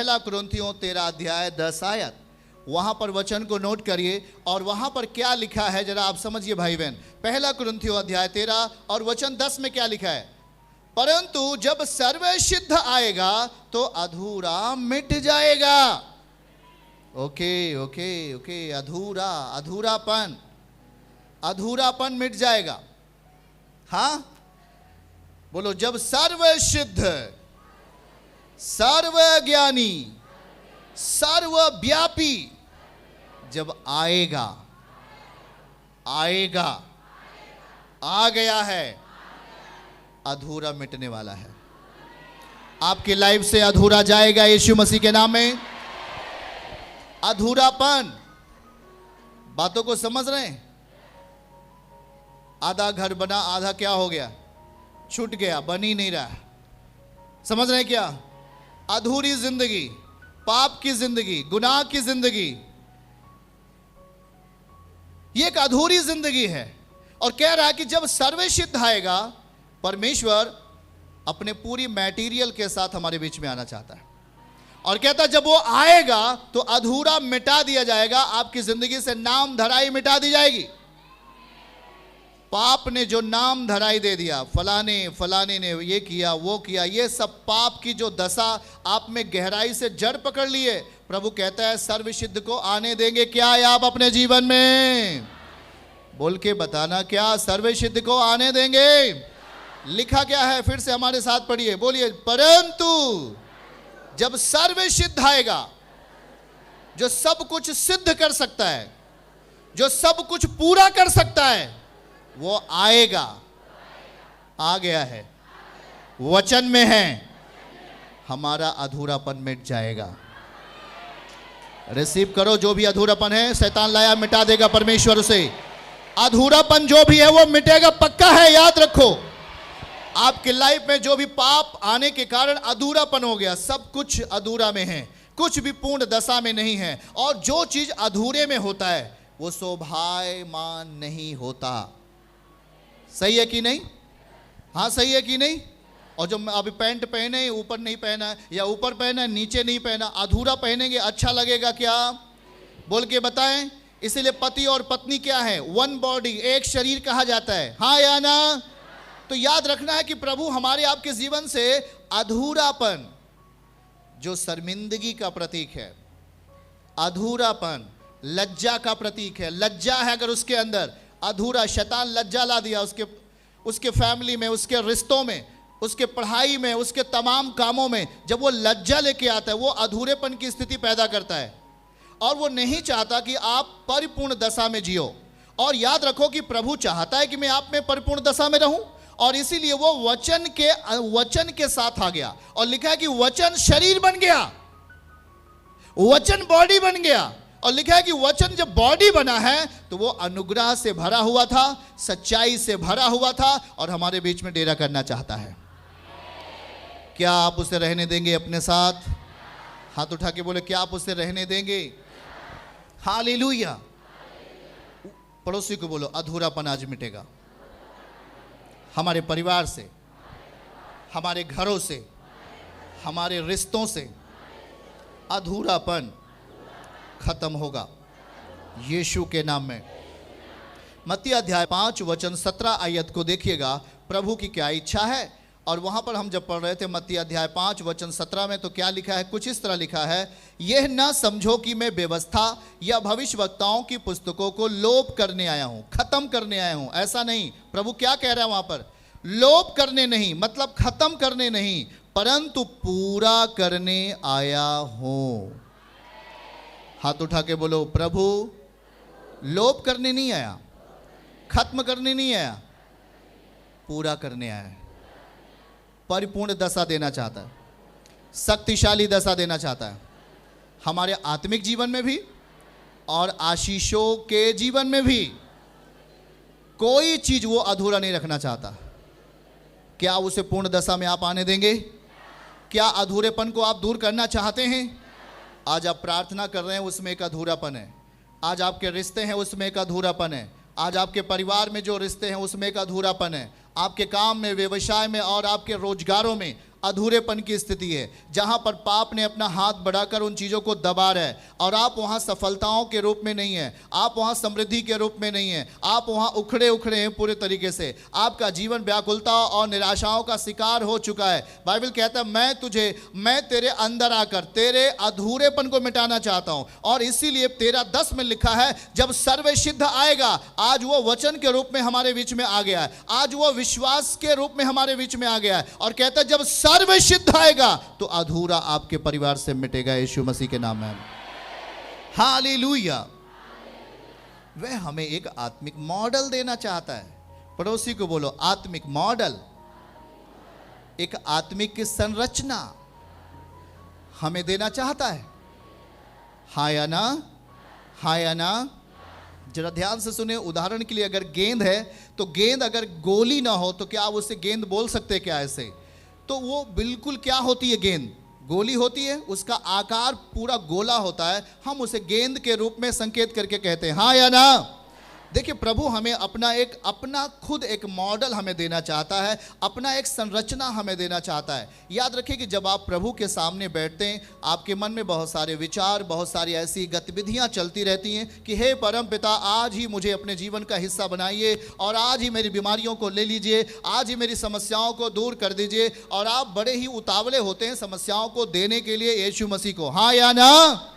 पहला कुरिन्थियों 13 अध्याय 10 आयत, वहां पर वचन को नोट करिए और वहां पर क्या लिखा है जरा आप समझिए भाई बहन। पहला कुरिन्थियों अध्याय 13 और वचन 10 में क्या लिखा है? परंतु जब सर्वसिद्ध आएगा तो अधूरा मिट जाएगा। ओके ओके ओके, अधूरापन मिट जाएगा। हाँ बोलो, जब सर्वसिद्ध, सर्वज्ञानी, सर्वव्यापी जब आएगा, आ गया है, अधूरा मिटने वाला है। आपकी लाइफ से अधूरा जाएगा यीशु मसीह के नाम में। अधूरापन, बातों को समझ रहे हैं? आधा घर बना, आधा क्या हो गया? छूट गया, बन ही नहीं रहा। समझ रहे हैं क्या? अधूरी जिंदगी, पाप की जिंदगी, गुनाह की जिंदगी, ये एक अधूरी जिंदगी है। और कह रहा है कि जब सर्वसिद्ध आएगा, परमेश्वर अपने पूरी मैटीरियल के साथ हमारे बीच में आना चाहता है। और कहता है जब वो आएगा तो अधूरा मिटा दिया जाएगा, आपकी जिंदगी से नाम धराई मिटा दी जाएगी। पाप ने जो नाम धराई दे दिया, फलाने ने ये किया वो किया, ये सब पाप की जो दशा आप में गहराई से जड़ पकड़ लिए, प्रभु कहता है सर्वसिद्ध को आने देंगे क्या आप अपने जीवन में? बोल के बताना, क्या सर्वसिद्ध को आने देंगे? लिखा क्या है? फिर से हमारे साथ पढ़िए, बोलिए। परंतु जब सर्वसिद्ध आएगा, जो सब कुछ सिद्ध कर सकता है, जो सब कुछ पूरा कर सकता है, वो आएगा। आ गया है, वचन में है, हमारा अधूरापन मिट जाएगा। रिसीव करो, जो भी अधूरापन है शैतान लाया मिटा देगा परमेश्वर उसे। अधूरापन जो भी है वो मिटेगा, पक्का है, याद रखो। आपकी लाइफ में जो भी पाप आने के कारण अधूरापन हो गया, सब कुछ अधूरा में है, कुछ भी पूर्ण दशा में नहीं है। और जो चीज अधूरे में होता है वो शोभायमान नहीं होता। सही है कि नहीं? हाँ सही है कि नहीं? और जो अभी पैंट पहने ऊपर नहीं पहना, या ऊपर पहना नीचे नहीं पहना, अधूरा पहनेंगे, अच्छा लगेगा क्या? बोल के बताएं। इसीलिए पति और पत्नी क्या है? वन बॉडी, एक शरीर कहा जाता है। हाँ या ना? तो याद रखना है कि प्रभु हमारे आपके जीवन से अधूरापन, जो शर्मिंदगी का प्रतीक है, अधूरापन लज्जा का प्रतीक है। लज्जा है अगर उसके अंदर, अधूरा, शैतान लज्जा ला दिया उसके फैमिली में, उसके रिश्तों में, उसके पढ़ाई में, उसके तमाम कामों में। जब वो लज्जा लेके आता है, वो अधूरेपन की स्थिति पैदा करता है और वो नहीं चाहता कि आप परिपूर्ण दशा में जियो। और याद रखो कि प्रभु चाहता है कि मैं आप में परिपूर्ण दशा में रहूं, और इसीलिए वो वचन के साथ आ गया। और लिखा है कि वचन शरीर बन गया, वचन बॉडी बन गया। और लिखा है कि वचन जब बॉडी बना है तो वो अनुग्रह से भरा हुआ था, सच्चाई से भरा हुआ था, और हमारे बीच में डेरा करना चाहता है। क्या आप उसे रहने देंगे अपने साथ? हाथ उठा के बोले, क्या आप उसे रहने देंगे? हालेलुया। पड़ोसी को बोलो, अधूरापन आज मिटेगा। हमारे परिवार से, हमारे घरों से, हमारे रिश्तों से अधूरापन खत्म होगा यीशु के नाम में। मत्ती अध्याय 5 वचन 17 आयत को देखिएगा, प्रभु की क्या इच्छा है। और वहां पर हम जब पढ़ रहे थे मत्ती अध्याय 5 वचन 17 में, तो क्या लिखा है? कुछ इस तरह लिखा है, यह न समझो कि मैं व्यवस्था या भविष्यवक्ताओं की पुस्तकों को लोप करने आया हूं, खत्म करने आया हूं। ऐसा नहीं। प्रभु क्या कह रहा है वहां पर? लोप करने नहीं, मतलब खत्म करने नहीं, परंतु पूरा करने आया हूं। हाथ उठा के बोलो, प्रभु लोप करने नहीं आया, खत्म करने नहीं आया, पूरा करने आया है। परिपूर्ण दशा देना चाहता है, शक्तिशाली दशा देना चाहता है, हमारे आत्मिक जीवन में भी और आशीषों के जीवन में भी। कोई चीज वो अधूरा नहीं रखना चाहता। क्या उसे पूर्ण दशा में आप आने देंगे? क्या अधूरेपन को आप दूर करना चाहते हैं? आज आप प्रार्थना कर रहे हैं, उसमें एक अधूरापन है। आज आपके रिश्ते हैं, उसमें एक अधूरापन है। आज आपके परिवार में जो रिश्ते हैं उसमें एक अधूरापन है। आपके काम में, व्यवसाय में और आपके रोजगारों में अधूरेपन की स्थिति है, जहां पर पाप ने अपना हाथ बढ़ाकर उन चीज़ों को दबा रहा है और आप वहां सफलताओं के रूप में नहीं हैं, आप वहां समृद्धि के रूप में नहीं हैं, आप वहां उखड़े उखड़े हैं पूरे तरीके से, आपका जीवन व्याकुलता और निराशाओं का शिकार हो चुका है। बाइबल कहता है मैं तेरे अंदर आकर तेरे अधूरेपन को मिटाना चाहता हूं। और इसीलिए 13:10 में लिखा है, जब सर्वसिद्ध आएगा, आज वो वचन के रूप में हमारे बीच में आ गया है, आज वो विश्वास के रूप में हमारे बीच में आ गया है, और कहता है जब सर्वसिद्ध आएगा तो अधूरा आपके परिवार से मिटेगा, यीशु मसीह के नाम में। हालेलुया। वह हमें एक आत्मिक मॉडल देना चाहता है। पड़ोसी को बोलो, आत्मिक मॉडल, एक आत्मिक संरचना हमें देना चाहता है। हाँ या ना? हाँ या ना? जरा ध्यान से सुने। उदाहरण के लिए, अगर गेंद है तो गेंद अगर गोली ना हो तो क्या आप उससे गेंद बोल सकते हैं क्या? ऐसे तो वो बिल्कुल क्या होती है? गेंद गोली होती है, उसका आकार पूरा गोला होता है, हम उसे गेंद के रूप में संकेत करके कहते हैं। हाँ या ना? देखिए, प्रभु हमें अपना खुद एक मॉडल हमें देना चाहता है, अपना एक संरचना हमें देना चाहता है। याद रखिए कि जब आप प्रभु के सामने बैठते हैं, आपके मन में बहुत सारे विचार, बहुत सारी ऐसी गतिविधियां चलती रहती हैं कि हे परम पिता, आज ही मुझे अपने जीवन का हिस्सा बनाइए और आज ही मेरी बीमारियों को ले लीजिए, आज ही मेरी समस्याओं को दूर कर दीजिए। और आप बड़े ही उतावले होते हैं समस्याओं को देने के लिए यीशु मसीह को। हाँ या ना?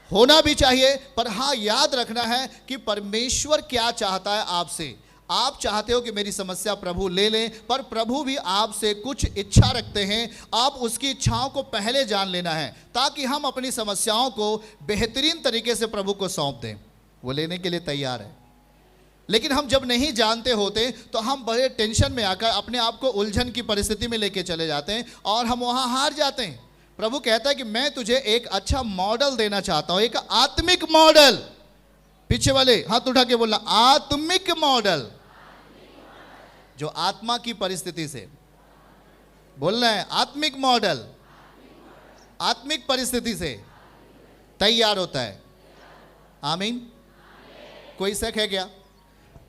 होना भी चाहिए, पर हाँ, याद रखना है कि परमेश्वर क्या चाहता है आपसे। आप चाहते हो कि मेरी समस्या प्रभु ले लें, पर प्रभु भी आपसे कुछ इच्छा रखते हैं। आप उसकी इच्छाओं को पहले जान लेना है, ताकि हम अपनी समस्याओं को बेहतरीन तरीके से प्रभु को सौंप दें। वो लेने के लिए तैयार है, लेकिन हम जब नहीं जानते होते तो हम बड़े टेंशन में आकर अपने आप को उलझन की परिस्थिति में लेके चले जाते हैं और हम वहाँ हार जाते हैं। प्रभु कहता है कि मैं तुझे एक अच्छा मॉडल देना चाहता हूं, एक आत्मिक मॉडल। पीछे वाले हाथ उठा के बोलना, आत्मिक मॉडल, जो आत्मा की परिस्थिति से बोलना है। आत्मिक मॉडल आत्मिक परिस्थिति से तैयार होता है। आमीन। कोई शक है क्या?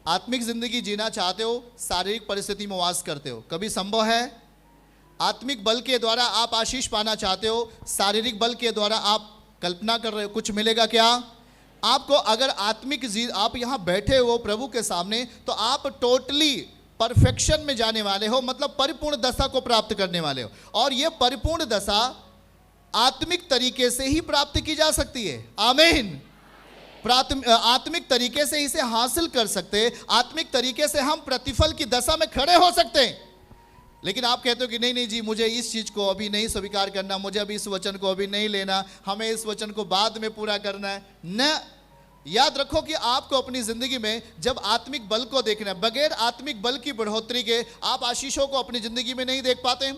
आत्मिक जिंदगी जीना चाहते हो, शारीरिक परिस्थिति में वास करते हो, कभी संभव है? आत्मिक बल के द्वारा आप आशीष पाना चाहते हो, शारीरिक बल के द्वारा आप कल्पना कर रहे हो कुछ मिलेगा क्या आपको? अगर आप यहाँ बैठे हो प्रभु के सामने, तो आप टोटली परफेक्शन में जाने वाले हो, मतलब परिपूर्ण दशा को प्राप्त करने वाले हो। और ये परिपूर्ण दशा आत्मिक तरीके से ही प्राप्त की जा सकती है। आमीन। आत्मिक तरीके से इसे हासिल कर सकते हैं, आत्मिक तरीके से हम प्रतिफल की दशा में खड़े हो सकते हैं। लेकिन आप कहते हो कि नहीं जी, मुझे इस चीज़ को अभी नहीं स्वीकार करना, मुझे अभी इस वचन को अभी नहीं लेना, हमें इस वचन को बाद में पूरा करना है। न, याद रखो कि आपको अपनी ज़िंदगी में जब आत्मिक बल को देखना है, बगैर आत्मिक बल की बढ़ोतरी के आप आशीषों को अपनी ज़िंदगी में नहीं देख पाते।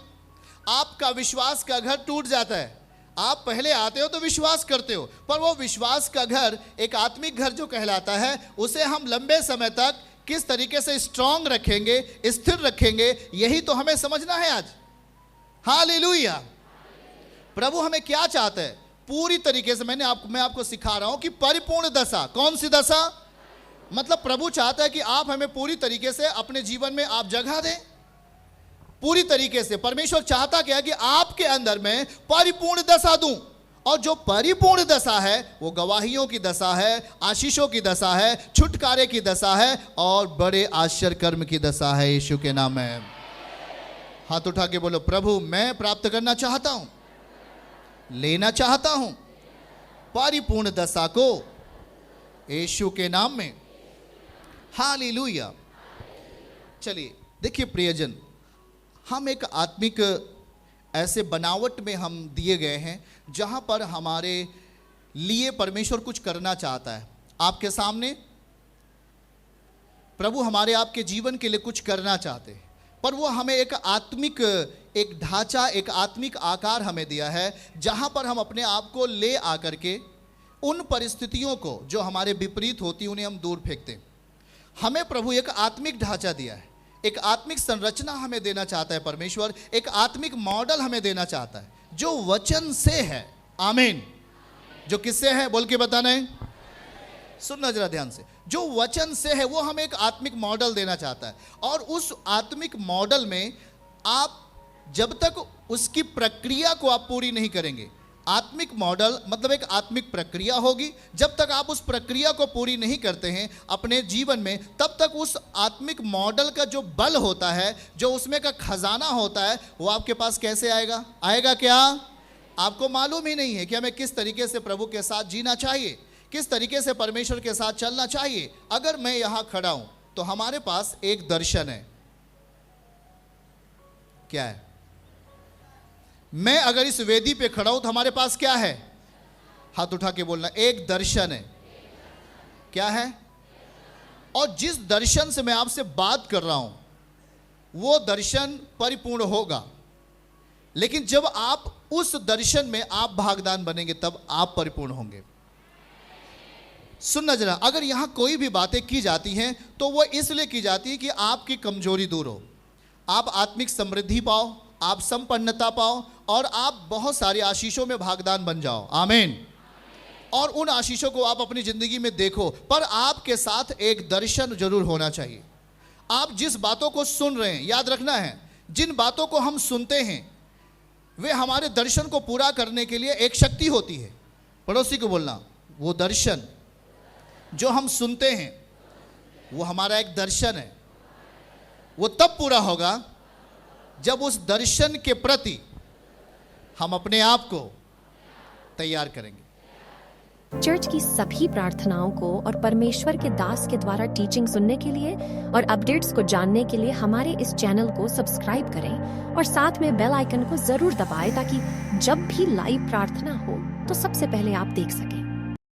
आपका विश्वास का घर टूट जाता है। आप पहले आते हो तो विश्वास करते हो, पर वो विश्वास का घर, एक आत्मिक घर जो कहलाता है, उसे हम लंबे समय तक किस तरीके से स्ट्रांग रखेंगे, स्थिर रखेंगे, यही तो हमें समझना है आज। हालेलुया। प्रभु हमें क्या चाहता है? पूरी तरीके से मैं आपको सिखा रहा हूं कि परिपूर्ण दशा। कौन सी दशा? मतलब प्रभु चाहता है कि आप हमें पूरी तरीके से अपने जीवन में आप जगह दें, पूरी तरीके से। परमेश्वर चाहता क्या है कि आपके अंदर मैं परिपूर्ण दशा दूं, और जो परिपूर्ण दशा है वो गवाहियों की दशा है, आशीषों की दशा है, छुटकारे की दशा है और बड़े आश्चर्य कर्म की दशा है, यीशु के नाम में। हाथ उठा के बोलो, प्रभु मैं प्राप्त करना चाहता हूं, लेना चाहता हूं परिपूर्ण दशा को, यीशु के नाम में। हालेलुया। चलिए देखिए प्रियजन, हम एक आत्मिक ऐसे बनावट में हम दिए गए हैं जहां पर हमारे लिए परमेश्वर कुछ करना चाहता है। आपके सामने प्रभु हमारे आपके जीवन के लिए कुछ करना चाहते हैं, पर वो हमें एक आत्मिक एक ढांचा, एक आत्मिक आकार हमें दिया है, जहां पर हम अपने आप को ले आकर के उन परिस्थितियों को जो हमारे विपरीत होती उन्हें हम दूर फेंकते हैं। हमें प्रभु एक आत्मिक ढांचा दिया है, एक आत्मिक संरचना हमें देना चाहता है परमेश्वर, एक आत्मिक मॉडल हमें देना चाहता है जो वचन से है। आमीन। जो किससे है बोल के बताना है, सुनना जरा ध्यान से। जो वचन से है वो हमें एक आत्मिक मॉडल देना चाहता है, और उस आत्मिक मॉडल में आप जब तक उसकी प्रक्रिया को आप पूरी नहीं करेंगे। आत्मिक मॉडल मतलब एक आत्मिक प्रक्रिया होगी, जब तक आप उस प्रक्रिया को पूरी नहीं करते हैं अपने जीवन में, तब तक उस आत्मिक मॉडल का जो बल होता है, जो उसमें का खजाना होता है, वो आपके पास कैसे आएगा? आएगा क्या? आपको मालूम ही नहीं है कि हमें किस तरीके से प्रभु के साथ जीना चाहिए, किस तरीके से परमेश्वर के साथ चलना चाहिए। अगर मैं यहां खड़ा हूं तो हमारे पास एक दर्शन है। क्या है? मैं अगर इस वेदी पे खड़ा हूं तो हमारे पास क्या है? हाथ उठा के बोलना, एक दर्शन है। क्या है? और जिस दर्शन से मैं आपसे बात कर रहा हूं वो दर्शन परिपूर्ण होगा, लेकिन जब आप उस दर्शन में आप भागदान बनेंगे तब आप परिपूर्ण होंगे। सुनना जरा, अगर यहां कोई भी बातें की जाती हैं तो वो इसलिए की जाती है कि आपकी कमजोरी दूर हो, आप आत्मिक समृद्धि पाओ, आप संपन्नता पाओ और आप बहुत सारे आशीषों में भागदान बन जाओ। आमीन। और उन आशीषों को आप अपनी जिंदगी में देखो, पर आपके साथ एक दर्शन जरूर होना चाहिए। आप जिस बातों को सुन रहे हैं, याद रखना है, जिन बातों को हम सुनते हैं वे हमारे दर्शन को पूरा करने के लिए एक शक्ति होती है। पड़ोसी को बोलना, वो दर्शन जो हम सुनते हैं वो हमारा एक दर्शन है। वो तब पूरा होगा जब उस दर्शन के प्रति हम अपने आप को तैयार करेंगे। चर्च की सभी प्रार्थनाओं को और परमेश्वर के दास के द्वारा टीचिंग सुनने के लिए और अपडेट्स को जानने के लिए हमारे इस चैनल को सब्सक्राइब करें और साथ में बेल आइकन को जरूर दबाएं ताकि जब भी लाइव प्रार्थना हो तो सबसे पहले आप देख सकें।